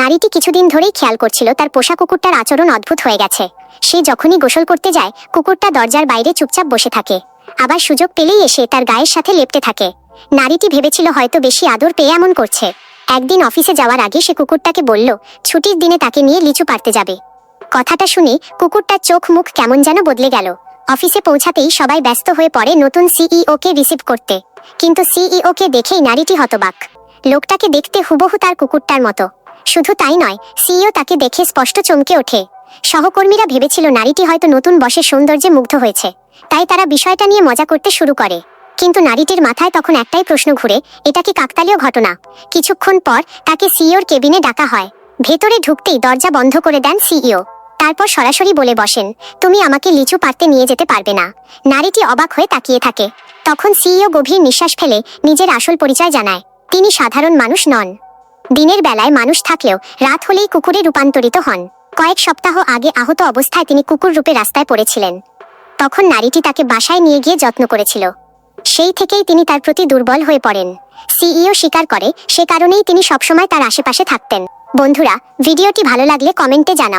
নারীটি কিছুদিন ধরেই খেয়াল করছিল তার পোষা কুকুরটার আচরণ অদ্ভুত হয়ে গেছে। সে যখনই গোসল করতে যায় কুকুরটা দরজার বাইরে চুপচাপ বসে থাকে, আবার সুযোগ পেলেই এসে তার গায়ের সাথে লেপ্টে থাকে। নারীটি ভেবেছিল হয়তো বেশি আদর পেয়ে এমন করছে। একদিন অফিসে যাওয়ার আগে সে কুকুরটাকে বলল ছুটির দিনে তাকে নিয়ে লিচু পাড়তে যাবে। কথাটা শুনে কুকুরটার চোখ মুখ কেমন যেন বদলে গেল। অফিসে পৌঁছাতেই সবাই ব্যস্ত হয়ে পড়ে নতুন সিইও কে রিসিভ করতে, কিন্তু সিইও কে দেখেই নারীটি হতবাক। লোকটাকে দেখতে হুবহু তার কুকুরটার মতো। শুধু তাই নয়, সিইও তাকে দেখে স্পষ্ট চমকে ওঠে। সহকর্মীরা ভেবেছিল নারীটি হয়তো নতুন বসের সৌন্দর্যে মুগ্ধ হয়েছে, তাই তারা বিষয়টা নিয়ে মজা করতে শুরু করে। কিন্তু নারীটির মাথায় তখন একটাই প্রশ্ন ঘুরে, এটা কি কাকতালীয় ঘটনা? কিছুক্ষণ পর তাকে সিইওর কেবিনে ডাকা হয়। ভেতরে ঢুকতেই দরজা বন্ধ করে দেন সিইও। তারপর সরাসরি বলে বসেন, তুমি আমাকে লিচু পাড়তে নিয়ে যেতে পারবে না। নারীটি অবাক হয়ে তাকিয়ে থাকে। তখন সিইও গভীর নিঃশ্বাস ফেলে নিজের আসল পরিচয় জানায়। তিনি সাধারণ মানুষ নন। দিনের বেলায় মানুষ থাকলেও রাত হলেই কুকুরে রূপান্তরিত হন। কয়েক সপ্তাহ আগে আহত অবস্থায় তিনি কুকুর রূপে রাস্তায় পড়েছিলেন। তখন নারীটি তাকে বাসায় নিয়ে গিয়ে যত্ন করেছিল। সেই থেকেই তিনি তার প্রতি দুর্বল হয়ে পড়েন। সিইও স্বীকার করে সে কারণেই তিনি সবসময় তার আশেপাশে থাকতেন। বন্ধুরা, ভিডিওটি ভালো লাগলে কমেন্টে জানাও।